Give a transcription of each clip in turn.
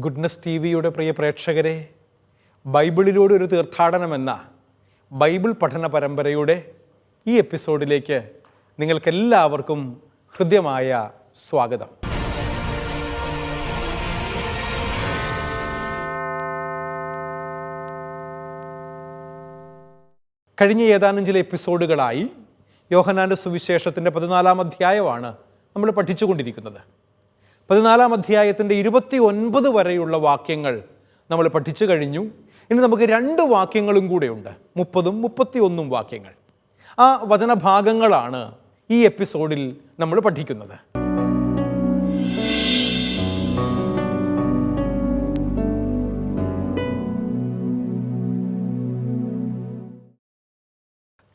Goodness T വിയുടെ പ്രിയ പ്രേക്ഷകരെ, ബൈബിളിലൂടെ ഒരു തീർത്ഥാടനമെന്ന ബൈബിൾ പഠന പരമ്പരയുടെ ഈ എപ്പിസോഡിലേക്ക് നിങ്ങൾക്കെല്ലാവർക്കും ഹൃദ്യമായ സ്വാഗതം. കഴിഞ്ഞ ഏതാനും ചില എപ്പിസോഡുകളായി യോഹന്നാൻ്റെ സുവിശേഷത്തിൻ്റെ 14-ാം അധ്യായമാണ് നമ്മൾ പഠിച്ചുകൊണ്ടിരിക്കുന്നത്. 14-ാം അധ്യായത്തിൻ്റെ 29 വരെയുള്ള വാക്യങ്ങൾ നമ്മൾ പഠിച്ചു കഴിഞ്ഞു. ഇനി നമുക്ക് 2 വാക്യങ്ങളും കൂടെയുണ്ട്, 30-ഉം 31 വാക്യങ്ങൾ. ആ വചനഭാഗങ്ങളാണ് ഈ എപ്പിസോഡിൽ നമ്മൾ പഠിക്കുന്നത്.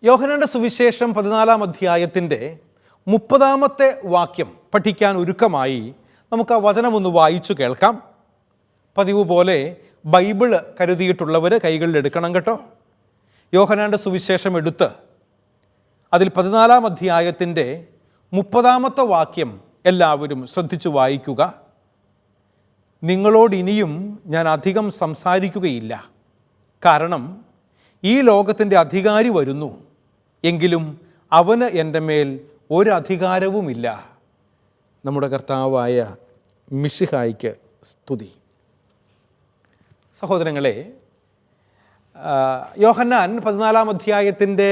യോഹന്നാൻ്റെ സുവിശേഷം 14-ാം അധ്യായത്തിൻ്റെ 30-ാമത്തെ വാക്യം പഠിക്കാൻ ഒരുക്കമായി നമുക്ക് ആ വചനമൊന്ന് വായിച്ചു കേൾക്കാം. പതിവ് പോലെ ബൈബിൾ കരുതിയിട്ടുള്ളവർ കൈകളിൽ എടുക്കണം കേട്ടോ. യോഹന്നാൻ്റെ സുവിശേഷം എടുത്ത് അതിൽ 14-ാം അധ്യായത്തിൻ്റെ 30-ാമത്തെ വാക്യം എല്ലാവരും ശ്രദ്ധിച്ചു വായിക്കുക. നിങ്ങളോട് ഇനിയും ഞാൻ അധികം സംസാരിക്കുകയില്ല, കാരണം ഈ ലോകത്തിൻ്റെ അധികാരി വരുന്നു, എങ്കിലും അവന് എൻ്റെ മേൽ ഒരധികാരവുമില്ല. നമ്മുടെ കർത്താവായ മിശിഹായ്ക്ക് സ്തുതി. സഹോദരങ്ങളെ, യോഹന്നാൻ 14-ാം അധ്യായത്തിൻ്റെ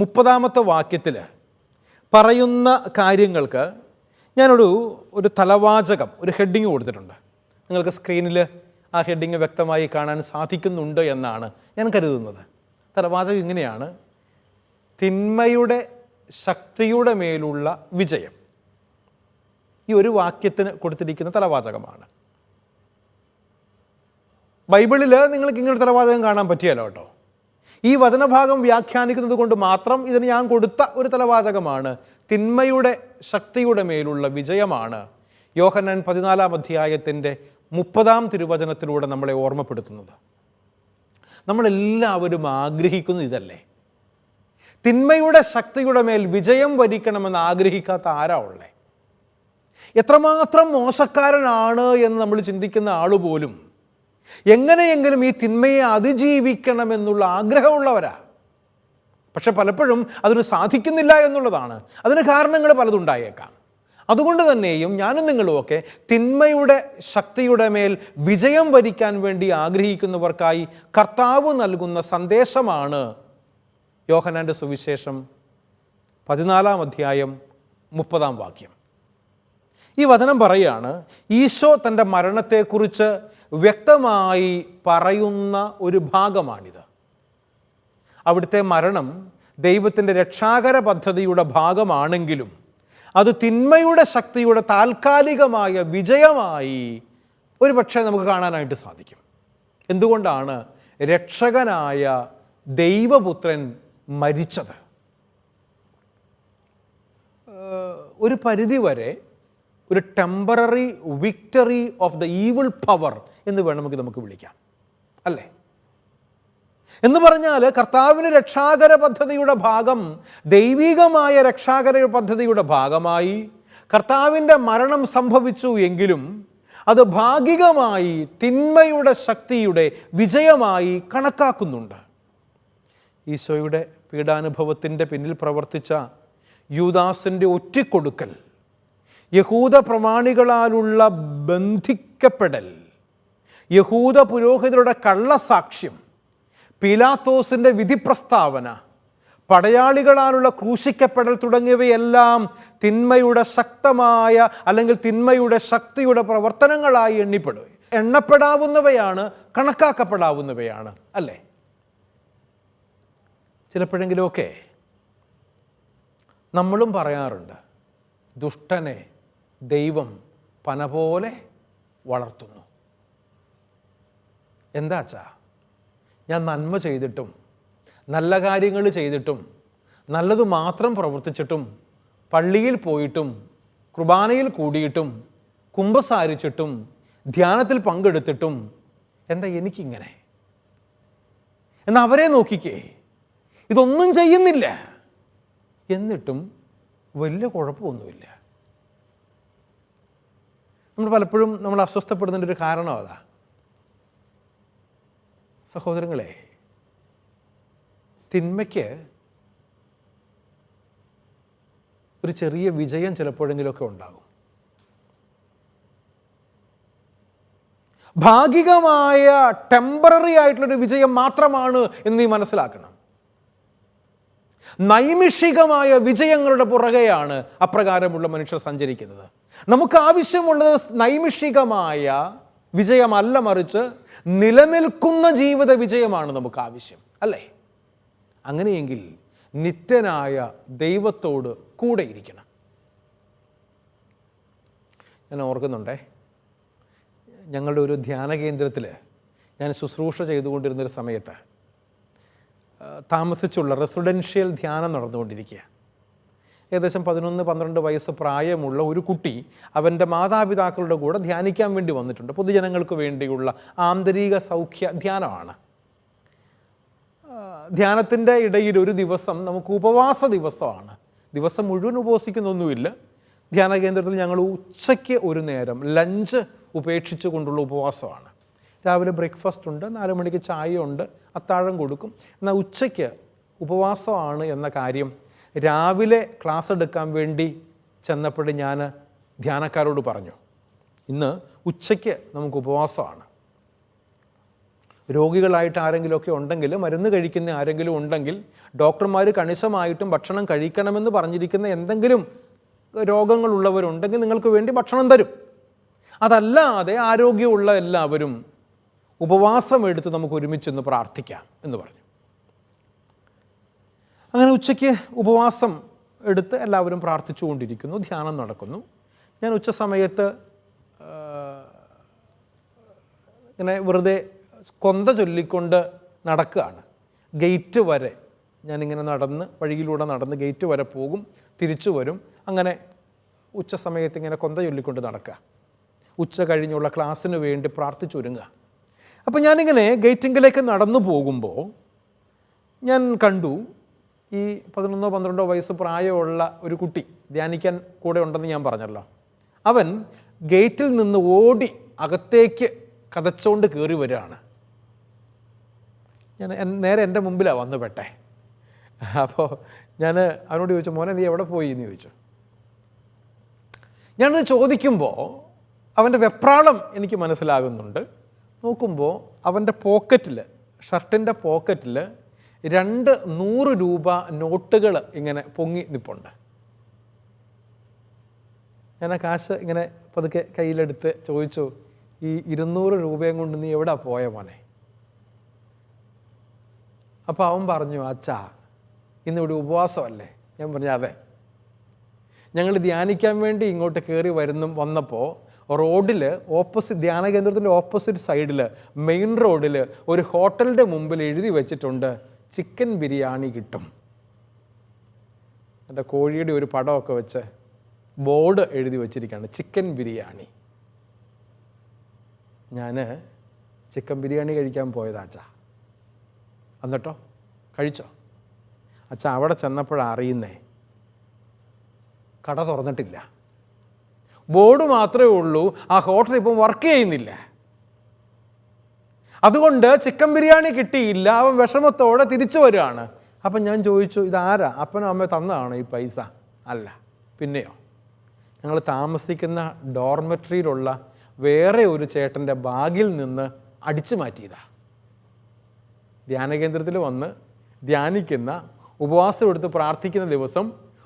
30-ാമത്തെ വാക്യത്തിൽ പറയുന്ന കാര്യങ്ങൾക്ക് ഞാനൊരു തലവാചകം, ഒരു ഹെഡിങ് കൊടുത്തിട്ടുണ്ട്. നിങ്ങൾക്ക് സ്ക്രീനിൽ ആ ഹെഡിങ് വ്യക്തമായി കാണാൻ സാധിക്കുന്നുണ്ട് എന്നാണ് ഞാൻ കരുതുന്നത്. തലവാചകം ഇങ്ങനെയാണ്: തിന്മയുടെ ശക്തിയുടെ മേലുള്ള വിജയം. ഈ ഒരു വാക്യത്തിന് കൊടുത്തിരിക്കുന്ന തലവാചകമാണ്. ബൈബിളിൽ നിങ്ങൾക്ക് ഇങ്ങനൊരു തലവാചകം കാണാൻ പറ്റിയല്ലോ കേട്ടോ. ഈ വചനഭാഗം വ്യാഖ്യാനിക്കുന്നത് കൊണ്ട് മാത്രം ഇതിന് ഞാൻ കൊടുത്ത ഒരു തലവാചകമാണ്. തിന്മയുടെ ശക്തിയുടെ മേലുള്ള വിജയമാണ് യോഹന്നാൻ 14-ാം അധ്യായത്തിൻ്റെ 30-ാം തിരുവചനത്തിലൂടെ നമ്മളെ ഓർമ്മപ്പെടുത്തുന്നത്. നമ്മളെല്ലാവരും ആഗ്രഹിക്കുന്നത് ഇതല്ലേ? തിന്മയുടെ ശക്തിയുടെ മേൽ വിജയം വരിക്കണമെന്ന് ആഗ്രഹിക്കാത്ത ആരാ ഉള്ളേ? എത്രമാത്രം മോശക്കാരനാണ് എന്ന് നമ്മൾ ചിന്തിക്കുന്ന ആളുപോലും എങ്ങനെയെങ്കിലും ഈ തിന്മയെ അതിജീവിക്കണമെന്നുള്ള ആഗ്രഹമുള്ളവരാ. പക്ഷെ പലപ്പോഴും അതിന് സാധിക്കുന്നില്ല എന്നുള്ളതാണ്. അതിന് കാരണങ്ങൾ പലതുണ്ടായേക്കാം. അതുകൊണ്ട് തന്നെയും ഞാനും നിങ്ങളുമൊക്കെ തിന്മയുടെ ശക്തിയുടെ മേൽ വിജയം വരിക്കാൻ വേണ്ടി ആഗ്രഹിക്കുന്നവർക്കായി കർത്താവ് നൽകുന്ന സന്ദേശമാണ് യോഹന്നാൻ്റെ സുവിശേഷം 14-ാം അധ്യായം 30-ാം വാക്യം. ഈ വചനം പറയുകയാണ്, ഈശോ തൻ്റെ മരണത്തെക്കുറിച്ച് വ്യക്തമായി പറയുന്ന ഒരു ഭാഗമാണിത്. അവിടുത്തെ മരണം ദൈവത്തിൻ്റെ രക്ഷാകര പദ്ധതിയുടെ ഭാഗമാണെങ്കിലും അത് തിന്മയുടെ ശക്തിയുടെ താൽക്കാലികമായ വിജയമായി ഒരു പക്ഷേ നമുക്ക് കാണാനായിട്ട് സാധിക്കും. എന്തുകൊണ്ടാണ് രക്ഷകനായ ദൈവപുത്രൻ മരിച്ചത്? ഒരു പരിധിവരെ ഒരു temporary victory of the evil power എന്ന് വേണമെങ്കിൽ നമുക്ക് വിളിക്കാം, അല്ലേ? എന്ന് പറഞ്ഞാൽ കർത്താവിന് രക്ഷാകര പദ്ധതിയുടെ ഭാഗം, ദൈവികമായ രക്ഷാകര പദ്ധതിയുടെ ഭാഗമായി കർത്താവിൻ്റെ മരണം സംഭവിച്ചു എങ്കിലും അത് ഭാഗികമായി തിന്മയുടെ ശക്തിയുടെ വിജയമായി കണക്കാക്കുന്നുണ്ട്. ഈശോയുടെ പീഡാനുഭവത്തിൻ്റെ പിന്നിൽ പ്രവർത്തിച്ച യൂദാസിൻ്റെ ഒറ്റിക്കൊടുക്കൽ, യഹൂദ പ്രമാണികളാലുള്ള ബന്ധിക്കപ്പെടൽ, യഹൂദ പുരോഹിതരുടെ കള്ളസാക്ഷ്യം, പീലാത്തോസിൻ്റെ വിധി പ്രസ്താവന, പടയാളികളാലുള്ള ക്രൂശിക്കപ്പെടൽ തുടങ്ങിയവയെല്ലാം തിന്മയുടെ ശക്തമായ അല്ലെങ്കിൽ തിന്മയുടെ ശക്തിയുടെ പ്രവർത്തനങ്ങളായി എണ്ണപ്പെടാവുന്നവയാണ്, കണക്കാക്കപ്പെടാവുന്നവയാണ്, അല്ലേ? ചിലപ്പോഴെങ്കിലുമൊക്കെ നമ്മളും പറയാറുണ്ട്, ദുഷ്ടനെ ദൈവം പന പോലെ വളർത്തുന്നു. എന്താച്ചാ, ഞാൻ നന്മ ചെയ്തിട്ടും നല്ല കാര്യങ്ങൾ ചെയ്തിട്ടും നല്ലത് മാത്രം പ്രവർത്തിച്ചിട്ടും പള്ളിയിൽ പോയിട്ടും കുർബാനയിൽ കൂടിയിട്ടും കുമ്പസാരിച്ചിട്ടും ധ്യാനത്തിൽ പങ്കെടുത്തിട്ടും എന്താ എനിക്കിങ്ങനെ? എന്നാൽ അവരെ നോക്കിക്കേ, ഇതൊന്നും ചെയ്യുന്നില്ല, എന്നിട്ടും വലിയ കുഴപ്പമൊന്നുമില്ല. പലപ്പോഴും നമ്മൾ അസ്വസ്ഥപ്പെടുന്നതിൻ്റെ ഒരു കാരണം അതാ. സഹോദരങ്ങളെ, തിന്മയ്ക്ക് ഒരു ചെറിയ വിജയം ചിലപ്പോഴെങ്കിലുമൊക്കെ ഉണ്ടാകും. ഭാഗികമായ ടെമ്പററി ആയിട്ടുള്ളൊരു വിജയം മാത്രമാണ് എന്ന് നീ മനസ്സിലാക്കണം. നൈമിഷികമായ വിജയങ്ങളുടെ പുറകെയാണ് അപ്രകാരമുള്ള മനുഷ്യർ സഞ്ചരിക്കുന്നത്. നമുക്ക് ആവശ്യമുള്ളത് നൈമിഷികമായ വിജയമല്ല, മറിച്ച് നിലനിൽക്കുന്ന ജീവിത വിജയമാണ് നമുക്ക് ആവശ്യം, അല്ലേ? അങ്ങനെയെങ്കിൽ നിത്യനായ ദൈവത്തോട് കൂടെ ഇരിക്കണം. ഞാൻ ഓർക്കുന്നുണ്ടേ, ഞങ്ങളുടെ ഒരു ധ്യാന കേന്ദ്രത്തിൽ ഞാൻ ശുശ്രൂഷ ചെയ്തുകൊണ്ടിരുന്നൊരു സമയത്ത് താമസിച്ചുള്ള റെസിഡൻഷ്യൽ ധ്യാനം നടന്നുകൊണ്ടിരിക്കുക. ഏകദേശം 11-12 വയസ്സ് പ്രായമുള്ള ഒരു കുട്ടി അവൻ്റെ മാതാപിതാക്കളുടെ കൂടെ ധ്യാനിക്കാൻ വേണ്ടി വന്നിട്ടുണ്ട്. പൊതുജനങ്ങൾക്ക് വേണ്ടിയുള്ള ആന്തരിക സൗഖ്യ ധ്യാനമാണ്. ധ്യാനത്തിൻ്റെ ഇടയിൽ ഒരു ദിവസം നമുക്ക് ഉപവാസ ദിവസമാണ്. ദിവസം മുഴുവൻ ഉപവസിക്കുന്നൊന്നുമില്ല. ധ്യാന കേന്ദ്രത്തിൽ ഞങ്ങൾ ഉച്ചയ്ക്ക് ഒരു നേരം ലഞ്ച് ഉപേക്ഷിച്ച് കൊണ്ടുള്ള ഉപവാസമാണ്. രാവിലെ ബ്രേക്ക്ഫാസ്റ്റ് ഉണ്ട്, 4 മണിക്ക് ചായ ഉണ്ട്, അത്താഴം കൊടുക്കും. എന്നാൽ ഉച്ചയ്ക്ക് ഉപവാസമാണ് എന്ന കാര്യം രാവിലെ ക്ലാസ് എടുക്കാൻ വേണ്ടി ചെന്നപ്പോൾ ഞാൻ ധ്യാനക്കാരോട് പറഞ്ഞു, ഇന്ന് ഉച്ചയ്ക്ക് നമുക്ക് ഉപവാസമാണ്. രോഗികളായിട്ട് ആരെങ്കിലുമൊക്കെ ഉണ്ടെങ്കിൽ, മരുന്ന് കഴിക്കുന്ന ആരെങ്കിലും ഉണ്ടെങ്കിൽ, ഡോക്ടർമാർ കണിശമായിട്ടും ഭക്ഷണം കഴിക്കണമെന്ന് പറഞ്ഞിരിക്കുന്ന എന്തെങ്കിലും രോഗങ്ങളുള്ളവരുണ്ടെങ്കിൽ നിങ്ങൾക്ക് വേണ്ടി ഭക്ഷണം തരും. അതല്ലാതെ ആരോഗ്യമുള്ള എല്ലാവരും ഉപവാസം എടുത്ത് നമുക്ക് ഒരുമിച്ചൊന്ന് പ്രാർത്ഥിക്കാം എന്ന് പറഞ്ഞു. അങ്ങനെ ഉച്ചയ്ക്ക് ഉപവാസം എടുത്ത് എല്ലാവരും പ്രാർത്ഥിച്ചു കൊണ്ടിരിക്കുന്നു, ധ്യാനം നടക്കുന്നു. ഞാൻ ഉച്ച സമയത്ത് ഇങ്ങനെ വെറുതെ കൊന്ത ചൊല്ലിക്കൊണ്ട് നടക്കുകയാണ്. ഗേറ്റ് വരെ ഞാനിങ്ങനെ നടന്ന്, വഴിയിലൂടെ നടന്ന് ഗേറ്റ് വരെ പോകും, തിരിച്ചു വരും. അങ്ങനെ ഉച്ച സമയത്ത് ഇങ്ങനെ കൊന്ത ചൊല്ലിക്കൊണ്ട് നടക്കുക. ഉച്ച കഴിഞ്ഞുള്ള ക്ലാസ്സിന് വേണ്ടി പ്രാർത്ഥിച്ചൊരുങ്ങുക. അപ്പോൾ ഞാനിങ്ങനെ ഗേറ്റിങ്കിലേക്ക് നടന്നു പോകുമ്പോൾ ഞാൻ കണ്ടു, ഈ 11-12 വയസ്സ് പ്രായമുള്ള ഒരു കുട്ടി ധ്യാനിക്കാൻ കൂടെ ഉണ്ടെന്ന് ഞാൻ പറഞ്ഞല്ലോ. അവൻ ഗേറ്റിൽ നിന്ന് ഓടി അകത്തേക്ക് കതച്ചുകൊണ്ട് കയറി വരികയാണ്. ഞാൻ നേരെ എൻ്റെ മുമ്പിലാണ് വന്നു പെട്ടെ. അപ്പോൾ ഞാൻ അവനോട് ചോദിച്ചു, മോനെ നീ എവിടെ പോയി എന്ന് ചോദിച്ചു. ഞാനത് ചോദിക്കുമ്പോൾ അവൻ്റെ വെപ്രാളം എനിക്ക് മനസ്സിലാകുന്നുണ്ട്. നോക്കുമ്പോൾ അവൻ്റെ പോക്കറ്റിൽ, ഷർട്ടിൻ്റെ പോക്കറ്റിൽ 2 100 രൂപ നോട്ടുകൾ ഇങ്ങനെ പൊങ്ങി നിൽപ്പുണ്ട്. ഞാൻ ആ കാശ് ഇങ്ങനെ പതുക്കെ കയ്യിലെടുത്ത് ചോദിച്ചു, ഈ 200 രൂപയും കൊണ്ട് നീ എവിടെ പോയ മോനെ? അപ്പോൾ അവൻ പറഞ്ഞു, അച്ഛാ ഇന്നിവിടെ ഉപവാസമല്ലേ? ഞാൻ പറഞ്ഞു, അതെ. ഞങ്ങൾ ധ്യാനിക്കാൻ വേണ്ടി ഇങ്ങോട്ട് കയറി വന്നപ്പോൾ റോഡിൽ ഓപ്പോസിറ്റ്, ധ്യാന കേന്ദ്രത്തിൻ്റെ ഓപ്പോസിറ്റ് സൈഡിൽ മെയിൻ റോഡിൽ ഒരു ഹോട്ടലിൻ്റെ മുമ്പിൽ എഴുതി വെച്ചിട്ടുണ്ട്, ചിക്കൻ ബിരിയാണി കിട്ടും. എൻ്റെ കോഴിയുടെ ഒരു പടമൊക്കെ വെച്ച് ബോർഡ് എഴുതി വെച്ചിരിക്കുകയാണ്, ചിക്കൻ ബിരിയാണി. ഞാൻ ചിക്കൻ ബിരിയാണി കഴിക്കാൻ പോയതാ അച്ഛാ. എന്നിട്ടോ കഴിച്ചോ? അച്ഛാ അവിടെ ചെന്നപ്പോഴാണ് അറിയുന്നേ, കട തുറന്നിട്ടില്ല, ബോർഡ് മാത്രമേ ഉള്ളൂ, ആ ഹോട്ടൽ ഇപ്പം വർക്ക് ചെയ്യുന്നില്ല. അതുകൊണ്ട് ചിക്കൻ ബിരിയാണി കിട്ടിയില്ല. അവൻ വിഷമത്തോടെ തിരിച്ചു വരികയാണ്. അപ്പം ഞാൻ ചോദിച്ചു, ഇതാരാ? അപ്പനും അമ്മയും തന്നതാണോ ഈ പൈസ? അല്ല. പിന്നെയോ? ഞങ്ങൾ താമസിക്കുന്ന ഡോർമെട്രിയിലുള്ള വേറെ ഒരു ചേട്ടൻ്റെ ബാഗിൽ നിന്ന് അടിച്ചു മാറ്റിയതാ. ധ്യാനകേന്ദ്രത്തിൽ വന്ന് ധ്യാനിക്കുന്ന, ഉപവാസം എടുത്ത് പ്രാർത്ഥിക്കുന്ന ദിവസം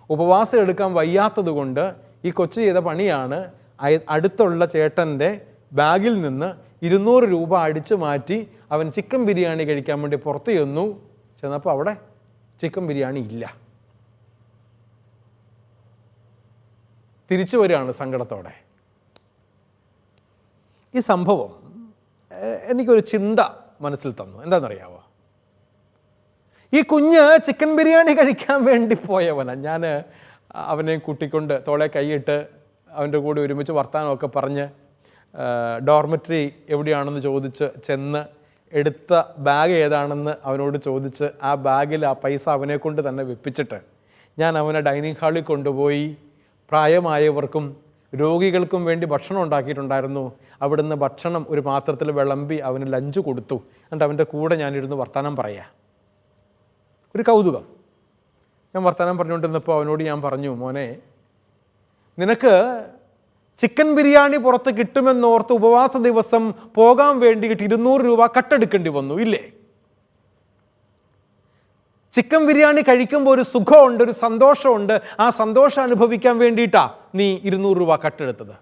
ഉപവാസം എടുക്കാൻ വയ്യാത്തത് കൊണ്ട് ഈ കൊച്ചു ചെയ്ത പണിയാണ്, അടുത്തുള്ള ചേട്ടൻ്റെ ബാഗിൽ നിന്ന് 200 രൂപ അടിച്ചു മാറ്റി അവൻ ചിക്കൻ ബിരിയാണി കഴിക്കാൻ വേണ്ടി പുറത്ത് ചെന്നപ്പോൾ അവിടെ ചിക്കൻ ബിരിയാണി ഇല്ല. തിരിച്ചു വരികയാണ് സങ്കടത്തോടെ. ഈ സംഭവം എനിക്കൊരു ചിന്ത മനസ്സിൽ തന്നു. എന്താണെന്നറിയാവോ? ഈ കുഞ്ഞ് ചിക്കൻ ബിരിയാണി കഴിക്കാൻ വേണ്ടി പോയവനാണ്. ഞാൻ അവനെ കൂട്ടിക്കൊണ്ട് തോളെ കൈയിട്ട് അവൻ്റെ കൂടെ ഒരുമിച്ച് വർത്താനമൊക്കെ പറഞ്ഞ് ഡോർമെട്രി എവിടെയാണെന്ന് ചോദിച്ച് ചെന്ന് എടുത്ത ബാഗ് ഏതാണെന്ന് അവനോട് ചോദിച്ച് ആ ബാഗിൽ ആ പൈസ അവനെ കൊണ്ട് തന്നെ വെപ്പിച്ചിട്ട് ഞാൻ അവനെ ഡൈനിങ് ഹാളിൽ കൊണ്ടുപോയി പ്രായമായവർക്കും രോഗികൾക്കും വേണ്ടി ഭക്ഷണം ഉണ്ടാക്കിയിട്ടുണ്ടായിരുന്നു. അവിടുന്ന് ഭക്ഷണം ഒരു പാത്രത്തിൽ വിളമ്പി അവന് ലഞ്ച് കൊടുത്തു. എന്നിട്ട് അവൻ്റെ കൂടെ ഞാനിരുന്ന് വർത്തമാനം പറയാം. ഒരു കൗതുകം. ഞാൻ വർത്തമാനം പറഞ്ഞുകൊണ്ടിരുന്നപ്പോൾ അവനോട് ഞാൻ പറഞ്ഞു, മോനെ, നിനക്ക് ചിക്കൻ ബിരിയാണി പുറത്ത് കിട്ടുമെന്നോർത്ത് ഉപവാസ ദിവസം പോകാൻ വേണ്ടിയിട്ട് 200 രൂപ കട്ടെടുക്കേണ്ടി വന്നു ഇല്ലേ? ചിക്കൻ ബിരിയാണി കഴിക്കുമ്പോൾ ഒരു സുഖമുണ്ട്, ഒരു സന്തോഷമുണ്ട്. ആ സന്തോഷം അനുഭവിക്കാൻ വേണ്ടിയിട്ടാണ് നീ 200 രൂപ കട്ടെടുത്തത്.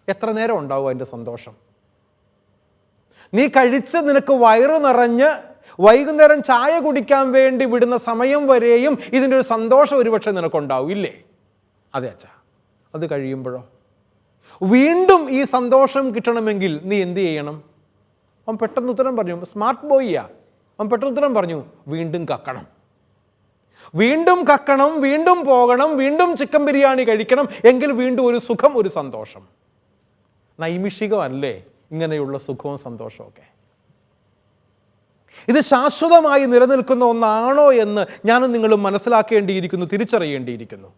എത്ര നേരം ഉണ്ടാവും അതിൻ്റെ സന്തോഷം? നീ കഴിച്ച് നിനക്ക് വയറ് നിറഞ്ഞ് വൈകുന്നേരം ചായ കുടിക്കാൻ വേണ്ടി വിടുന്ന സമയം വരെയും ഇതിൻ്റെ ഒരു സന്തോഷം ഒരുപക്ഷെ നിനക്കുണ്ടാവും ഇല്ലേ? അതെ അച്ഛാ. അത് കഴിയുമ്പോഴോ വീണ്ടും ഈ സന്തോഷം കിട്ടണമെങ്കിൽ നീ എന്ത് ചെയ്യണം? അവൻ പെട്ടെന്ന് ഉത്തരം പറഞ്ഞു. സ്മാർട്ട് ബോയിയാ. അവൻ പെട്ടെന്ന് ഉത്തരം പറഞ്ഞു, വീണ്ടും കക്കണം, വീണ്ടും കക്കണം, വീണ്ടും പോകണം, വീണ്ടും ചിക്കൻ ബിരിയാണി കഴിക്കണം, എങ്കിൽ വീണ്ടും ഒരു സുഖം, ഒരു സന്തോഷം. നൈമിഷികമല്ലേ ഇങ്ങനെയുള്ള സുഖവും സന്തോഷവും ഒക്കെ? ഇത് ശാശ്വതമായി നിലനിൽക്കുന്ന ഒന്നാണോ എന്ന് ഞാനും നിങ്ങളും മനസ്സിലാക്കേണ്ടിയിരിക്കുന്നു, തിരിച്ചറിയേണ്ടിയിരിക്കുന്നു.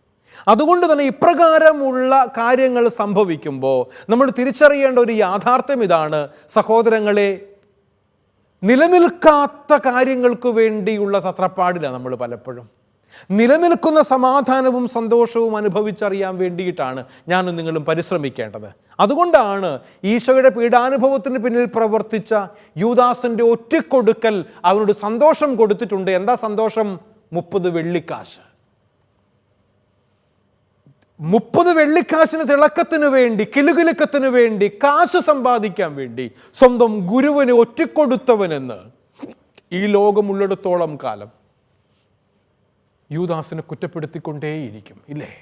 അതുകൊണ്ട് തന്നെ ഇപ്രകാരമുള്ള കാര്യങ്ങൾ സംഭവിക്കുമ്പോൾ നമ്മൾ തിരിച്ചറിയേണ്ട ഒരു യാഥാർത്ഥ്യം ഇതാണ് സഹോദരങ്ങളെ. നിലനിൽക്കാത്ത കാര്യങ്ങൾക്ക് വേണ്ടിയുള്ള തത്രപ്പാടില്ല നമ്മൾ പലപ്പോഴും. നിലനിൽക്കുന്ന സമാധാനവും സന്തോഷവും അനുഭവിച്ചറിയാൻ വേണ്ടിയിട്ടാണ് ഞാനും നിങ്ങളും പരിശ്രമിക്കേണ്ടത്. അതുകൊണ്ടാണ് ഈശോയുടെ പീഡാനുഭവത്തിന് പിന്നിൽ പ്രവർത്തിച്ച യൂദാസിൻ്റെ ഒറ്റിക്കൊടുക്കൽ അവനോട് സന്തോഷം കൊടുത്തിട്ടുണ്ട്. എന്താ സന്തോഷം? 30 വെള്ളിക്കാശ്. 30 വെള്ളിക്കാശിന് തിളക്കത്തിന് വേണ്ടി, കിലുകിലുക്കത്തിന് വേണ്ടി, കാശ് സമ്പാദിക്കാൻ വേണ്ടി സ്വന്തം ഗുരുവിനെ ഒറ്റിക്കൊടുത്തവനെന്ന് ഈ ലോകമുള്ളിടത്തോളം കാലം യൂദാസിനെ കുറ്റപ്പെടുത്തിക്കൊണ്ടേയിരിക്കും ഇല്ലേ?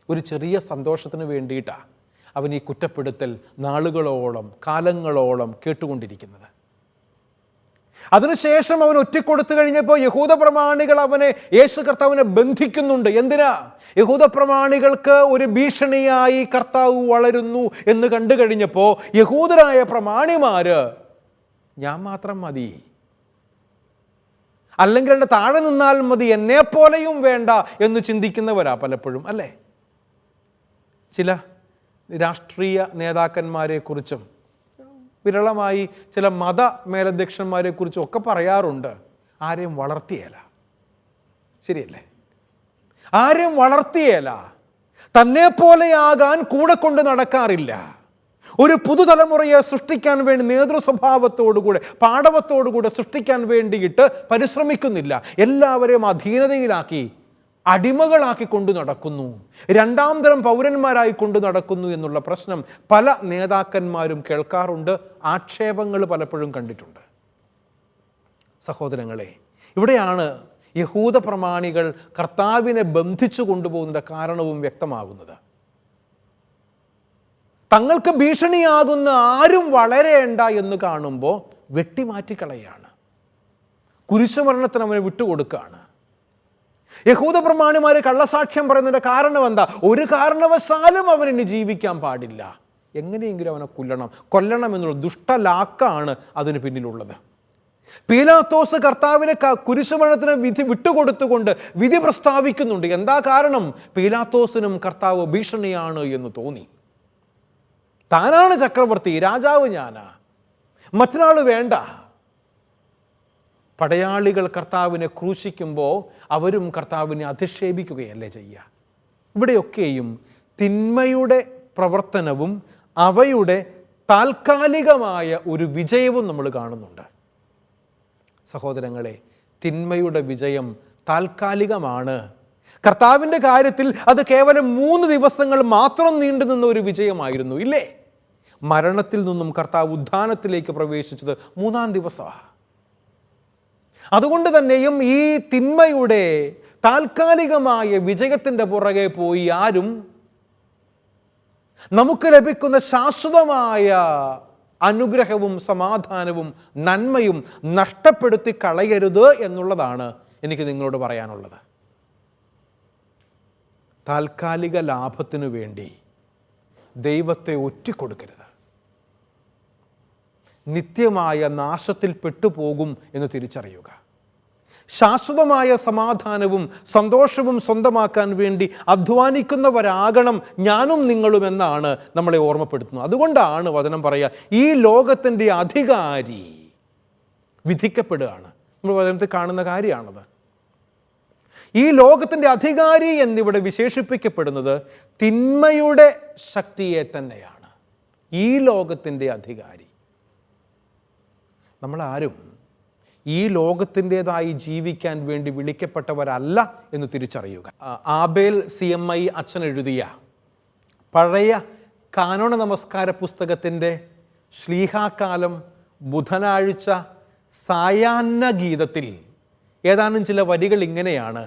ഒരു ചെറിയ സന്തോഷത്തിന് വേണ്ടിയിട്ടാണ് അവൻ ഈ കുറ്റപ്പെടുത്തൽ നാളുകളോളം, കാലങ്ങളോളം കേട്ടുകൊണ്ടിരിക്കുന്നത്. അതിനുശേഷം അവൻ ഒറ്റിക്കൊടുത്തു കഴിഞ്ഞപ്പോൾ യഹൂദ പ്രമാണികൾ അവനെ, യേശു കർത്താവിനെ ബന്ധിക്കുന്നുണ്ട്. എന്തിനാ? യഹൂദ പ്രമാണികൾക്ക് ഒരു ഭീഷണിയായി കർത്താവ് വളരുന്നു എന്ന് കണ്ടു കഴിഞ്ഞപ്പോൾ യഹൂദരായ പ്രമാണിമാര് ഞാൻ മാത്രം മതി, അല്ലെങ്കിൽ എൻ്റെ താഴെ നിന്നാൽ മതി, എന്നെ പോലെയും വേണ്ട എന്ന് ചിന്തിക്കുന്നവരാ പലപ്പോഴും അല്ലേ? ചില രാഷ്ട്രീയ നേതാക്കന്മാരെ കുറിച്ചും വിരളമായി ചില മത മേലധ്യക്ഷന്മാരെ കുറിച്ചും ഒക്കെ പറയാറുണ്ട്, ആരെയും വളർത്തിയേല. ശരിയല്ലേ? ആരെയും വളർത്തിയേല, തന്നെ പോലെയാകാൻ കൂടെ കൊണ്ട് നടക്കാറില്ല. ഒരു പുതുതലമുറയെ സൃഷ്ടിക്കാൻ വേണ്ടി നേതൃസ്വഭാവത്തോടുകൂടെ, പാടവത്തോടുകൂടെ സൃഷ്ടിക്കാൻ വേണ്ടിയിട്ട് പരിശ്രമിക്കുന്നില്ല. എല്ലാവരെയും അധീനതയിലാക്കി, അടിമകളാക്കി കൊണ്ടു നടക്കുന്നു, രണ്ടാം തരം പൗരന്മാരായി കൊണ്ടു നടക്കുന്നു എന്നുള്ള പ്രശ്നം പല നേതാക്കന്മാരും കേൾക്കാറുണ്ട്. ആക്ഷേപങ്ങൾ പലപ്പോഴും കണ്ടിട്ടുണ്ട്. സഹോദരങ്ങളെ, ഇവിടെയാണ് യഹൂദ പ്രമാണികൾ കർത്താവിനെ ബന്ധിച്ചു കൊണ്ടുപോകുന്നതിൻ്റെ കാരണവും വ്യക്തമാകുന്നത്. തങ്ങൾക്ക് ഭീഷണിയാകുന്ന ആരും വളരേണ്ട എന്ന് കാണുമ്പോൾ വെട്ടിമാറ്റിക്കളയാണ്. കുരിശുമരണത്തിന് അവനെ വിട്ടുകൊടുക്കുകയാണ്. യഹൂദ പ്രമാണിമാർ കള്ളസാക്ഷ്യം പറയുന്നതിൻ്റെ കാരണം എന്താ? ഒരു കാരണവശാലും അവനിനി ജീവിക്കാൻ പാടില്ല, എങ്ങനെയെങ്കിലും അവനെ കൊല്ലണം എന്നുള്ള ദുഷ്ടലാക്കാണ് അതിന് പിന്നിലുള്ളത്. പീലാത്തോസ് കർത്താവിനെ കുരിശുമരണത്തിന് വിട്ടുകൊടുത്തുകൊണ്ട് വിധി പ്രസ്താവിക്കുന്നുണ്ട്. എന്താ കാരണം? പീലാത്തോസിനും കർത്താവ് ഭീഷണിയാണ് എന്ന് തോന്നി. താനാണ് ചക്രവർത്തി, രാജാവ് ഞാനാ, മറ്റൊരാൾ വേണ്ട. പടയാളികൾ കർത്താവിനെ ക്രൂശിക്കുമ്പോൾ അവരും കർത്താവിനെ അധിക്ഷേപിക്കുകയല്ലേ ചെയ്യുക. ഇവിടെയൊക്കെയും തിന്മയുടെ പ്രവർത്തനവും അവയുടെ താൽക്കാലികമായ ഒരു വിജയവും നമ്മൾ കാണുന്നുണ്ട്. സഹോദരങ്ങളെ, തിന്മയുടെ വിജയം താൽക്കാലികമാണ്. കർത്താവിൻ്റെ കാര്യത്തിൽ അത് കേവലം 3 ദിവസങ്ങൾ മാത്രം നീണ്ടു നിന്ന ഒരു വിജയമായിരുന്നു ഇല്ലേ? മരണത്തിൽ നിന്നും കർത്താവ് ഉത്ഥാനത്തിലേക്ക് പ്രവേശിച്ചത് 3-ാം ദിവസമാണ്. അതുകൊണ്ട് തന്നെയും ഈ തിന്മയുടെ താൽക്കാലികമായ വിജയത്തിൻ്റെ പുറകെ പോയി ആരും നമുക്ക് ലഭിക്കുന്ന ശാശ്വതമായ അനുഗ്രഹവും സമാധാനവും നന്മയും നഷ്ടപ്പെടുത്തി കളയരുത് എന്നുള്ളതാണ് എനിക്ക് നിങ്ങളോട് പറയാനുള്ളത്. താൽക്കാലിക ലാഭത്തിനു വേണ്ടി ദൈവത്തെ ഒറ്റിക്കൊടുക്കരുത്. നിത്യമായ നാശത്തിൽ പെട്ടുപോകും എന്ന് തിരിച്ചറിയുക. ശാശ്വതമായ സമാധാനവും സന്തോഷവും സ്വന്തമാക്കാൻ വേണ്ടി അധ്വാനിക്കുന്നവരാകണം ഞാനും നിങ്ങളും എന്നാണ് നമ്മളെ ഓർമ്മപ്പെടുത്തുന്നത്. അതുകൊണ്ടാണ് വചനം പറയുക, ഈ ലോകത്തിൻ്റെ അധികാരി വിധിക്കപ്പെടുകയാണ്. നമ്മൾ വചനത്തിൽ കാണുന്ന കാര്യമാണത്. ഈ ലോകത്തിൻ്റെ അധികാരി എന്നിവിടെ വിശേഷിപ്പിക്കപ്പെടുന്നത് തിന്മയുടെ ശക്തിയെ തന്നെയാണ്. ഈ ലോകത്തിൻ്റെ അധികാരി. നമ്മളാരും ഈ ലോകത്തിൻ്റെതായി ജീവിക്കാൻ വേണ്ടി വിളിക്കപ്പെട്ടവരല്ല എന്ന് തിരിച്ചറിയുക. ആബേൽ CMI അച്ഛൻ എഴുതിയ പഴയ കാനോന നമസ്കാര പുസ്തകത്തിൻ്റെ ശ്ലീഹാകാലം ബുധനാഴ്ച സായാഹ്ന ഗീതത്തിൽ ഏതാനും ചില വരികൾ ഇങ്ങനെയാണ്: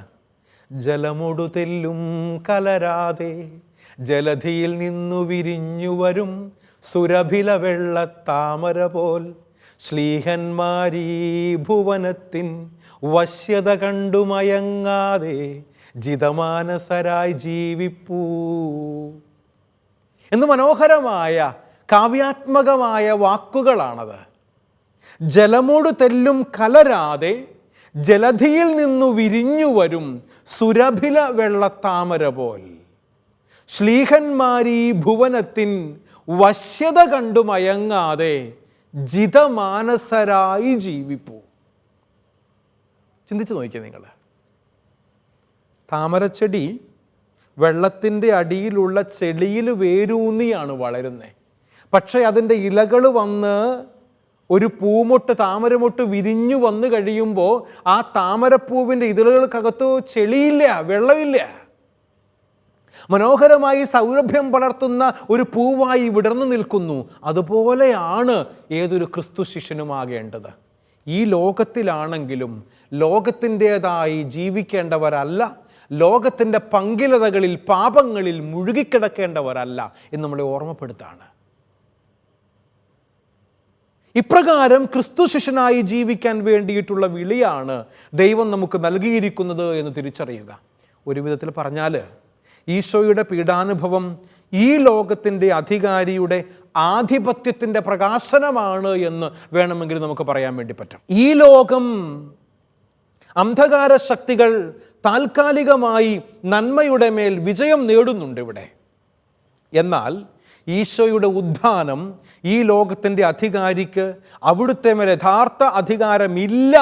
ജലമൊടു തെല്ലും കലരാതെ ജലധിയിൽ നിന്നു വിരിഞ്ഞു വരും സുരഭില വെള്ളത്താമര പോൽ ശ്ലീഹന്മാരീ ഭുവനത്തിൻ വശ്യത കണ്ടുമയങ്ങാതെ ജിതമാനസരായി ജീവിപ്പൂ എന്ന് മനോഹരമായ കാവ്യാത്മകമായ വാക്കുകളാണത്. ജലമോട് തെല്ലും കലരാതെ ജലധിയിൽ നിന്നു വിരിഞ്ഞു വരും സുരഭില വെള്ളത്താമര പോൽ ശ്ലീഹന്മാരീ ഭുവനത്തിൻ വശ്യത കണ്ടുമയങ്ങാതെ ജിതമാനസരായി ജീവിപ്പൂ. ചിന്തിച്ച് നോക്കിയേ നിങ്ങൾ. താമരച്ചെടി വെള്ളത്തിൻ്റെ അടിയിലുള്ള ചെളിയിൽ വേരൂന്നിയാണ് വളരുന്നത്. പക്ഷേ അതിൻ്റെ ഇലകൾ വന്ന് ഒരു പൂമൊട്ട് താമരമൊട്ട് വിരിഞ്ഞു വന്നു കഴിയുമ്പോൾ ആ താമരപ്പൂവിൻ്റെ ഇതളുകൾക്കകത്ത് ചെളിയില്ല, വെള്ളമില്ല. മനോഹരമായി സൗരഭ്യം പടർത്തുന്ന ഒരു പൂവായി വിടർന്നു നിൽക്കുന്നു. അതുപോലെയാണ് ഏതൊരു ക്രിസ്തു ശിഷ്യനുമാകേണ്ടത്. ഈ ലോകത്തിലാണെങ്കിലും ലോകത്തിൻ്റെതായി ജീവിക്കേണ്ടവരല്ല, ലോകത്തിൻ്റെ പങ്കിലതകളിൽ പാപങ്ങളിൽ മുഴുകിക്കിടക്കേണ്ടവരല്ല എന്ന് നമ്മളെ ഓർമ്മപ്പെടുത്താണ്. ഇപ്രകാരം ക്രിസ്തു ശിഷ്യനായി ജീവിക്കാൻ വേണ്ടിയിട്ടുള്ള വിളിയാണ് ദൈവം നമുക്ക് നൽകിയിരിക്കുന്നത് എന്ന് തിരിച്ചറിയുക. ഒരു വിധത്തിൽ പറഞ്ഞാൽ ഈശോയുടെ പീഡാനുഭവം ഈ ലോകത്തിൻ്റെ അധികാരിയുടെ ആധിപത്യത്തിൻ്റെ പ്രകാശനമാണ് എന്ന് വേണമെങ്കിൽ നമുക്ക് പറയാൻ വേണ്ടി പറ്റും. ഈ ലോകം അന്ധകാര ശക്തികൾ താൽക്കാലികമായി നന്മയുടെ മേൽ വിജയം നേടുന്നുണ്ട് ഇവിടെ. എന്നാൽ ഈശോയുടെ ഉദ്ധാനം ഈ ലോകത്തിൻ്റെ അധികാരിക്ക് അവിടുത്തെ മേൽ യഥാർത്ഥ അധികാരമില്ല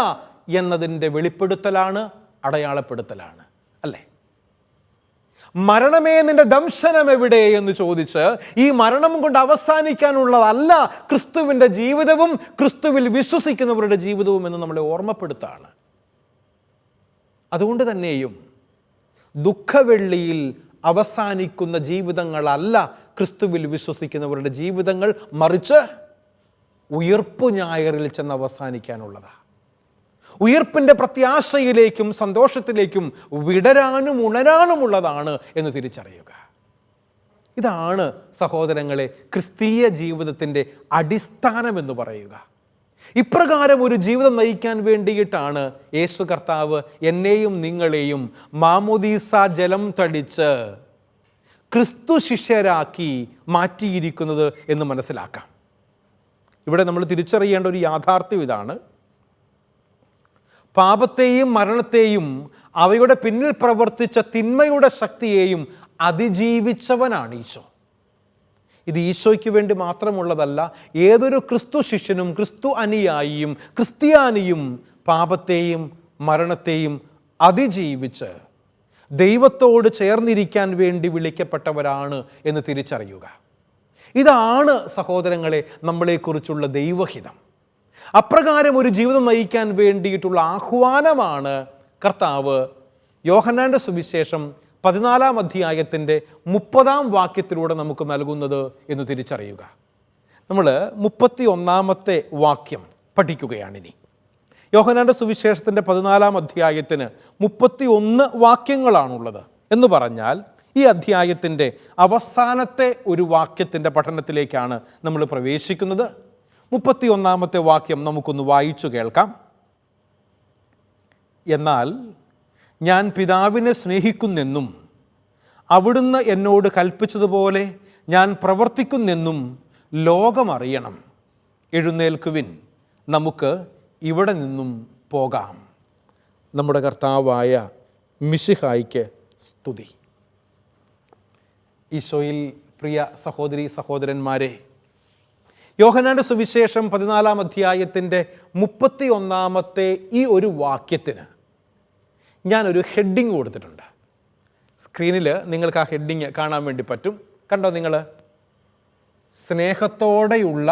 എന്നതിൻ്റെ വെളിപ്പെടുത്തലാണ്, അടയാളപ്പെടുത്തലാണ്. അല്ലേ? മരണമേ നിന്റെ ദംശനം എവിടെ എന്ന് ചോദിച്ച് ഈ മരണം കൊണ്ട് അവസാനിക്കാനുള്ളതല്ല ക്രിസ്തുവിൻ്റെ ജീവിതവും ക്രിസ്തുവിൽ വിശ്വസിക്കുന്നവരുടെ ജീവിതവും എന്ന് നമ്മളെ ഓർമ്മപ്പെടുത്താണ്. അതുകൊണ്ട് തന്നെയും ദുഃഖവെള്ളിയിൽ അവസാനിക്കുന്ന ജീവിതങ്ങളല്ല ക്രിസ്തുവിൽ വിശ്വസിക്കുന്നവരുടെ ജീവിതങ്ങൾ, മറിച്ച് ഉയിർപ്പു ഞായറിൽ ചെന്ന് അവസാനിക്കാനുള്ളതാണ്. ഉയിർപ്പിൻ്റെ പ്രത്യാശയിലേക്കും സന്തോഷത്തിലേക്കും വിടരാനും ഉണരാനുമുള്ളതാണ് എന്ന് തിരിച്ചറിയുക. ഇതാണ് സഹോദരങ്ങളെ ക്രിസ്തീയ ജീവിതത്തിൻ്റെ അടിസ്ഥാനമെന്ന് പറയുക. ഇപ്രകാരം ഒരു ജീവിതം നയിക്കാൻ വേണ്ടിയിട്ടാണ് യേശു കർത്താവ് എന്നെയും നിങ്ങളെയും മാമോദീസ ജലം തളിച്ച് ക്രിസ്തു ശിഷ്യരാക്കി മാറ്റിയിരിക്കുന്നത് എന്ന് മനസ്സിലാക്കാം. ഇവിടെ നമ്മൾ തിരിച്ചറിയേണ്ട ഒരു യാഥാർത്ഥ്യം ഇതാണ്: പാപത്തെയും മരണത്തെയും അവയുടെ പിന്നിൽ പ്രവർത്തിച്ച തിന്മയുടെ ശക്തിയെയും അതിജീവിച്ചവനാണ് ഈശോ. ഇത് ഈശോയ്ക്ക് വേണ്ടി മാത്രമുള്ളതല്ല. ഏതൊരു ക്രിസ്തു ശിഷ്യനും ക്രിസ്തു അനുയായിയും ക്രിസ്ത്യാനിയും പാപത്തെയും മരണത്തെയും അതിജീവിച്ച് ദൈവത്തോട് ചേർന്നിരിക്കാൻ വേണ്ടി വിളിക്കപ്പെട്ടവരാണ് എന്ന് തിരിച്ചറിയുക. ഇതാണ് സഹോദരങ്ങളെ നമ്മളെക്കുറിച്ചുള്ള ദൈവഹിതം. അപ്രകാരം ഒരു ജീവിതം നയിക്കാൻ വേണ്ടിയിട്ടുള്ള ആഹ്വാനമാണ് കർത്താവ് യോഹന്നാൻ്റെ സുവിശേഷം 14-ാം അധ്യായത്തിൻ്റെ 30-ാം വാക്യത്തിലൂടെ നമുക്ക് നൽകുന്നത് എന്ന് തിരിച്ചറിയുക. നമ്മൾ 31-ാമത്തെ വാക്യം പഠിക്കുകയാണിനി. യോഹന്നാൻ്റെ സുവിശേഷത്തിൻ്റെ 14-ാം അധ്യായത്തിന് 31 വാക്യങ്ങളാണുള്ളത്. എന്ന് പറഞ്ഞാൽ ഈ അധ്യായത്തിൻ്റെ അവസാനത്തെ ഒരു വാക്യത്തിൻ്റെ പഠനത്തിലേക്കാണ് നമ്മൾ പ്രവേശിക്കുന്നത്. 31-ാമത്തെ വാക്യം നമുക്കൊന്ന് വായിച്ചു കേൾക്കാം. എന്നാൽ ഞാൻ പിതാവിനെ സ്നേഹിക്കുന്നെന്നും അവിടുന്ന് എന്നോട് കൽപ്പിച്ചതുപോലെ ഞാൻ പ്രവർത്തിക്കുന്നെന്നും ലോകമറിയണം. എഴുന്നേൽക്കുവിൻ, നമുക്ക് ഇവിടെ നിന്നും പോകാം. നമ്മുടെ കർത്താവായ മിശിഹായ്ക്ക് സ്തുതി. ഈശോയിൽ പ്രിയ സഹോദരീ സഹോദരന്മാരെ, യോഹന്നാന്റെ സുവിശേഷം 14 അധ്യായത്തിൻ്റെ 31 ഈ ഒരു വാക്യത്തിന് ഞാനൊരു ഹെഡിങ് കൊടുത്തിട്ടുണ്ട്. സ്ക്രീനിൽ നിങ്ങൾക്ക് ആ ഹെഡിങ് കാണാൻ വേണ്ടി പറ്റും. കണ്ടോ നിങ്ങൾ? സ്നേഹത്തോടെയുള്ള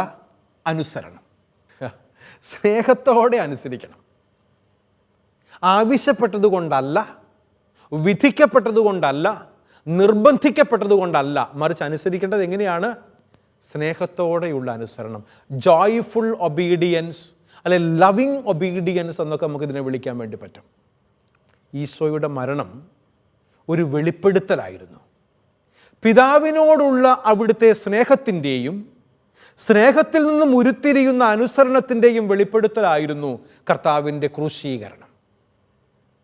അനുസരണം. സ്നേഹത്തോടെ അനുസരിക്കണം. ആവശ്യപ്പെട്ടതുകൊണ്ടല്ല, വിധിക്കപ്പെട്ടതുകൊണ്ടല്ല, നിർബന്ധിക്കപ്പെട്ടതുകൊണ്ടല്ല, മറിച്ച് അനുസരിക്കേണ്ടത് എങ്ങനെയാണ്? സ്നേഹത്തോടെയുള്ള അനുസരണം. ജോയ്ഫുൾ ഒബീഡിയൻസ്, അല്ലെ ലവിങ് ഒബീഡിയൻസ് എന്നൊക്കെ നമുക്കിതിനെ വിളിക്കാൻ വേണ്ടി പറ്റും. ഈശോയുടെ മരണം ഒരു വെളിപ്പെടുത്തലായിരുന്നു. പിതാവിനോടുള്ള അവിടുത്തെ സ്നേഹത്തിൻ്റെയും സ്നേഹത്തിൽ നിന്നും ഉരുത്തിരിയുന്ന അനുസരണത്തിൻ്റെയും വെളിപ്പെടുത്തലായിരുന്നു കർത്താവിൻ്റെ ക്രൂശീകരണം.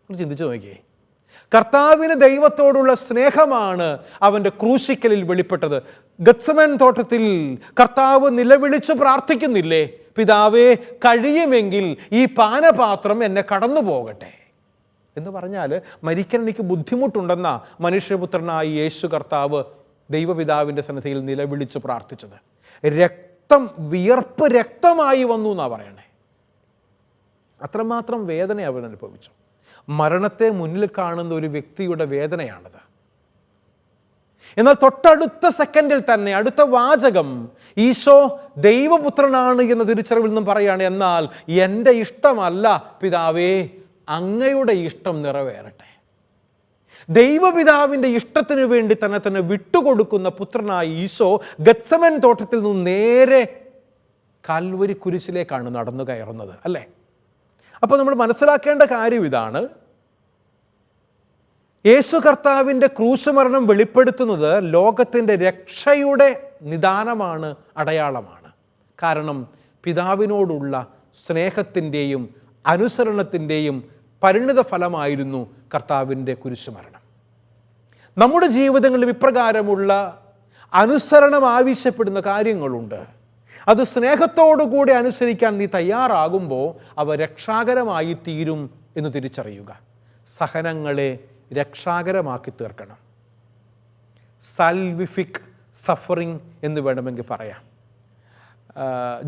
ചിന്തിച്ചു നോക്കിയേ, കർത്താവിന് ദൈവത്തോടുള്ള സ്നേഹമാണ് അവൻ്റെ ക്രൂശിക്കലിൽ വെളിപ്പെട്ടത്. ഗത്സമൻ തോട്ടത്തിൽ കർത്താവ് നിലവിളിച്ച് പ്രാർത്ഥിക്കുന്നില്ലേ, പിതാവേ കഴിയുമെങ്കിൽ ഈ പാനപാത്രം എന്നെ കടന്നു പോകട്ടെ എന്ന് പറഞ്ഞാൽ മരിക്കാൻ എനിക്ക് ബുദ്ധിമുട്ടുണ്ടെന്ന മനുഷ്യപുത്രനായ യേശു കർത്താവ് ദൈവപിതാവിൻ്റെ സന്നിധിയിൽ നിലവിളിച്ച് പ്രാർത്ഥിച്ചത്. രക്തം, വിയർപ്പ് രക്തമായി വന്നു എന്നാണ് പറയണേ. അത്രമാത്രം വേദന അവൻ അനുഭവിച്ചു. മരണത്തെ മുന്നിൽ കാണുന്ന ഒരു വ്യക്തിയുടെ വേദനയാണത്. എന്നാൽ തൊട്ടടുത്ത സെക്കൻഡിൽ തന്നെ അടുത്ത വാചകം ഈശോ ദൈവപുത്രനാണ് എന്ന തിരിച്ചറിവിൽ നിന്നും പറയാണ്, എന്നാൽ എൻ്റെ ഇഷ്ടമല്ല പിതാവേ, അങ്ങയുടെ ഇഷ്ടം നിറവേറട്ടെ. ദൈവപിതാവിൻ്റെ ഇഷ്ടത്തിന് വേണ്ടി തന്നെ വിട്ടുകൊടുക്കുന്ന പുത്രനായ ഈശോ ഗത്സമൻ തോട്ടത്തിൽ നിന്ന് നേരെ കാൽവരി കുരിശിലേക്കാണ് നടന്നു കയറുന്നത്, അല്ലേ? അപ്പോൾ നമ്മൾ മനസ്സിലാക്കേണ്ട കാര്യം ഇതാണ്, യേശു കർത്താവിൻ്റെ ക്രൂശുമരണം വെളിപ്പെടുത്തുന്നത് ലോകത്തിൻ്റെ രക്ഷയുടെ നിദാനമാണ്, അടയാളമാണ്. കാരണം പിതാവിനോടുള്ള സ്നേഹത്തിൻ്റെയും അനുസരണത്തിൻ്റെയും പരിണിത ഫലമായിരുന്നു കർത്താവിൻ്റെ കുരിശുമരണം. നമ്മുടെ ജീവിതങ്ങളിൽ ഇപ്രകാരമുള്ള അനുസരണം ആവശ്യപ്പെടുന്ന കാര്യങ്ങളുണ്ട്. അത് സ്നേഹത്തോടുകൂടി അനുസരിക്കാൻ നീ തയ്യാറാകുമ്പോൾ അവ രക്ഷാകരമായി തീരും എന്ന് തിരിച്ചറിയുക. സഹനങ്ങളെ രക്ഷാകരമാക്കി തീർക്കണം. സാൽവിഫിക് സഫറിങ് എന്ന് വേണമെങ്കിൽ പറയാം.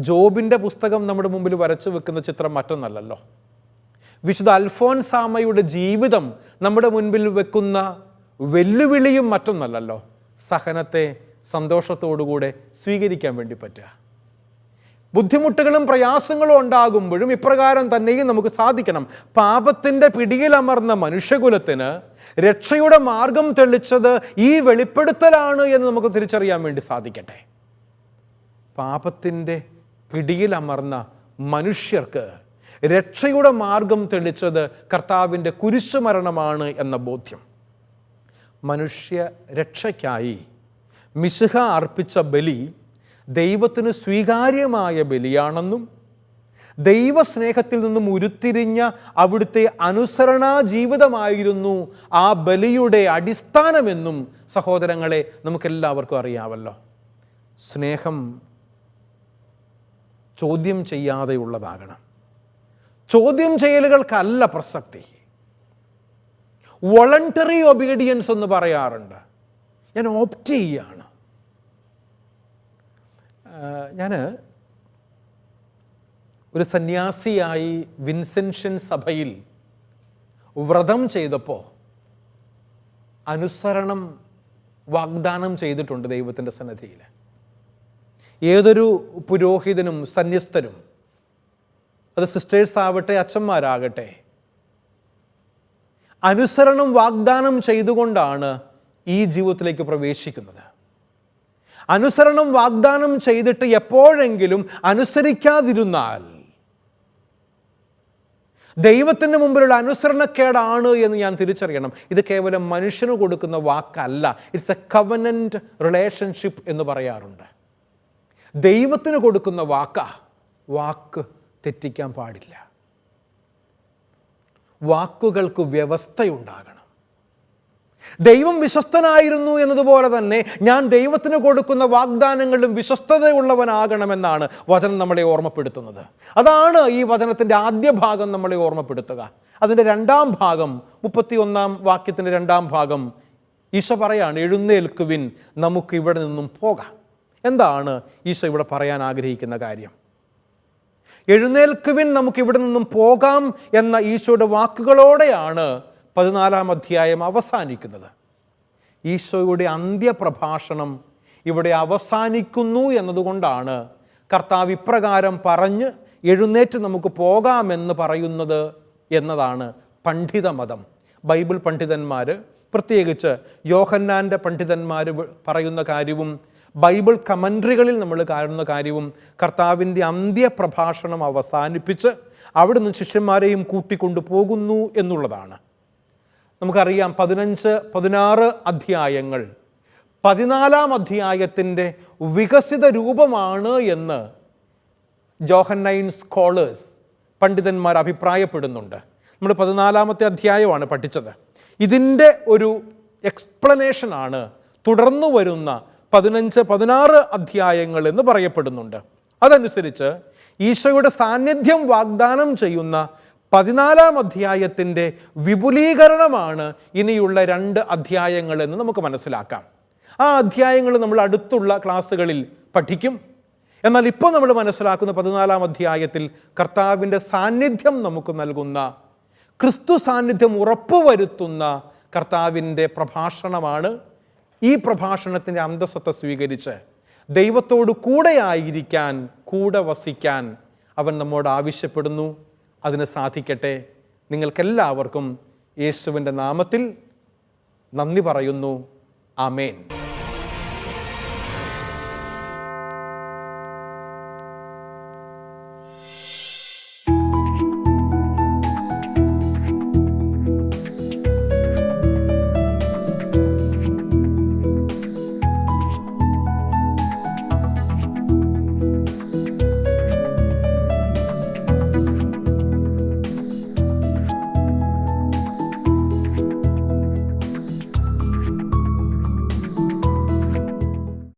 ജോബിൻ്റെ പുസ്തകം നമ്മുടെ മുമ്പിൽ വരച്ചു വെക്കുന്ന ചിത്രം മറ്റൊന്നല്ലല്ലോ. വിശുദ്ധ അൽഫോൻസാമയുടെ ജീവിതം നമ്മുടെ മുൻപിൽ വെക്കുന്ന വെല്ലുവിളിയും മറ്റൊന്നല്ലല്ലോ. സഹനത്തെ സന്തോഷത്തോടുകൂടെ സ്വീകരിക്കാൻ വേണ്ടി പറ്റുക. ബുദ്ധിമുട്ടുകളും പ്രയാസങ്ങളും ഉണ്ടാകുമ്പോഴും ഇപ്രകാരം തന്നെയും നമുക്ക് സാധിക്കണം. പാപത്തിൻ്റെ പിടിയിലമർന്ന മനുഷ്യകുലത്തിന് രക്ഷയുടെ മാർഗം തെളിച്ചത് ഈ വെളിപ്പെടുത്തലാണ് എന്ന് നമുക്ക് തിരിച്ചറിയാൻ വേണ്ടി സാധിക്കട്ടെ. പാപത്തിൻ്റെ പിടിയിലമർന്ന മനുഷ്യർക്ക് രക്ഷയുടെ മാർഗം തെളിച്ചത് കർത്താവിൻ്റെ കുരിശുമരണമാണ് എന്ന ബോധ്യം. മനുഷ്യ രക്ഷയ്ക്കായി മിശിഹ അർപ്പിച്ച ബലി ദൈവത്തിന് സ്വീകാര്യമായ ബലിയാണെന്നും ദൈവസ്നേഹത്തിൽ നിന്നും ഉരുത്തിരിഞ്ഞ അവിടുത്തെ അനുസരണാ ജീവിതമായിരുന്നു ആ ബലിയുടെ അടിസ്ഥാനമെന്നും സഹോദരങ്ങളെ നമുക്കെല്ലാവർക്കും അറിയാമല്ലോ. സ്നേഹം ചോദ്യം ചെയ്യാതെയുള്ളതാകണം. ചോദ്യം ചെയ്യലുകൾക്കല്ല പ്രസക്തി. വോളണ്ടറി ഒബീഡിയൻസ് എന്ന് പറയാറുണ്ട്. ഞാൻ ഓപ്റ്റ് ചെയ്യാണ്. ഞാൻ ഒരു സന്യാസിയായി വിൻസെൻഷ്യൻ സഭയിൽ വ്രതം ചെയ്തപ്പോൾ അനുസരണം വാഗ്ദാനം ചെയ്തിട്ടുണ്ട് ദൈവത്തിൻ്റെ സന്നിധിയിൽ. ഏതൊരു പുരോഹിതനും സന്യസ്തരും, അത് സിസ്റ്റേഴ്സ് ആവട്ടെ അച്ഛന്മാരാകട്ടെ, അനുസരണം വാഗ്ദാനം ചെയ്തുകൊണ്ടാണ് ഈ ജീവിതത്തിലേക്ക് പ്രവേശിക്കുന്നത്. അനുസരണം വാഗ്ദാനം ചെയ്തിട്ട് എപ്പോഴെങ്കിലും അനുസരിക്കാതിരുന്നാൽ ദൈവത്തിന് മുമ്പിലുള്ള അനുസരണക്കേടാണ് എന്ന് ഞാൻ തിരിച്ചറിയണം. ഇത് കേവലം മനുഷ്യന് കൊടുക്കുന്ന വാക്കല്ല. ഇറ്റ്സ് എ കവനന്റ് റിലേഷൻഷിപ്പ് എന്ന് പറയാറുണ്ട്. ദൈവത്തിന് കൊടുക്കുന്ന വാക്ക് തെറ്റിക്കാൻ പാടില്ല. വാക്കുകൾക്ക് വ്യവസ്ഥയുണ്ടാകണം. ദൈവം വിശ്വസ്തനായിരുന്നു എന്നതുപോലെ തന്നെ ഞാൻ ദൈവത്തിന് കൊടുക്കുന്ന വാഗ്ദാനങ്ങളിലും വിശ്വസ്തതയുള്ളവനാകണമെന്നാണ് വചനം നമ്മളെ ഓർമ്മപ്പെടുത്തുന്നത്. അതാണ് ഈ വചനത്തിൻ്റെ ആദ്യ ഭാഗം നമ്മളെ ഓർമ്മപ്പെടുത്തുക. അതിൻ്റെ രണ്ടാം ഭാഗം 31 വാക്യത്തിൻ്റെ രണ്ടാം ഭാഗം ഈശോ പറയാണ്, എഴുന്നേൽക്കുവിൻ, നമുക്ക് ഇവിടെ നിന്നും പോകാം. എന്താണ് ഈശോ ഇവിടെ പറയാൻ ആഗ്രഹിക്കുന്ന കാര്യം? എഴുന്നേൽക്കുവിൻ, നമുക്ക് ഇവിടെ നിന്നും പോകാം എന്ന ഈശോയുടെ വാക്കുകളോടെയാണ് 14 അധ്യായം അവസാനിക്കുന്നത്. ഈശോയുടെ അന്ത്യപ്രഭാഷണം ഇവിടെ അവസാനിക്കുന്നു എന്നതുകൊണ്ടാണ് കർത്താവ് ഇപ്രകാരം പറഞ്ഞ് എഴുന്നേറ്റ് നമുക്ക് പോകാമെന്ന് പറയുന്നത് എന്നതാണ് പണ്ഡിതമതം. ബൈബിൾ പണ്ഡിതന്മാർ, പ്രത്യേകിച്ച് യോഹന്നാൻ്റെ പണ്ഡിതന്മാർ പറയുന്ന കാര്യവും ബൈബിൾ കമൻട്രികളിൽ നമ്മൾ കാണുന്ന കാര്യവും കർത്താവിൻ്റെ അന്ത്യപ്രഭാഷണം അവസാനിപ്പിച്ച് അവിടുന്ന് ശിഷ്യന്മാരെയും കൂട്ടിക്കൊണ്ടു പോകുന്നു എന്നുള്ളതാണ്. നമുക്കറിയാം 15, 16 അധ്യായങ്ങൾ 14 അധ്യായത്തിൻ്റെ വികസിത രൂപമാണ് എന്ന് ജോഹന്നൈൻ സ്കോളേഴ്സ്, പണ്ഡിതന്മാർ അഭിപ്രായപ്പെടുന്നുണ്ട്. നമ്മൾ 14 അധ്യായമാണ് പഠിച്ചത്. ഇതിൻ്റെ ഒരു എക്സ്പ്ലനേഷനാണ് തുടർന്നു വരുന്ന 15, 16 അധ്യായങ്ങൾ എന്ന് പറയപ്പെടുന്നുണ്ട്. അതനുസരിച്ച് ഈശോയുടെ സാന്നിധ്യം വാഗ്ദാനം ചെയ്യുന്ന 14 അധ്യായത്തിൻ്റെ വിപുലീകരണമാണ് ഇനിയുള്ള 2 അധ്യായങ്ങൾ എന്ന് നമുക്ക് മനസ്സിലാക്കാം. ആ അധ്യായങ്ങൾ നമ്മൾ അടുത്തുള്ള ക്ലാസ്സുകളിൽ പഠിക്കും. എന്നാൽ ഇപ്പോൾ നമ്മൾ മനസ്സിലാക്കുന്ന 14 അധ്യായത്തിൽ കർത്താവിൻ്റെ സാന്നിധ്യം നമുക്ക് നൽകുന്ന, ക്രിസ്തു സാന്നിധ്യം ഉറപ്പുവരുത്തുന്ന കർത്താവിൻ്റെ പ്രഭാഷണമാണ്. ഈ പ്രഭാഷണത്തിൻ്റെ അന്തസ്സത്ത സ്വീകരിച്ച് ദൈവത്തോട് കൂടെയായിരിക്കാൻ, കൂടെ വസിക്കാൻ അവൻ നമ്മോട് ആവശ്യപ്പെടുന്നു. അതിന് സാധിക്കട്ടെ. നിങ്ങൾക്കെല്ലാവർക്കും യേശുവിൻ്റെ നാമത്തിൽ നന്ദി പറയുന്നു. ആമേൻ.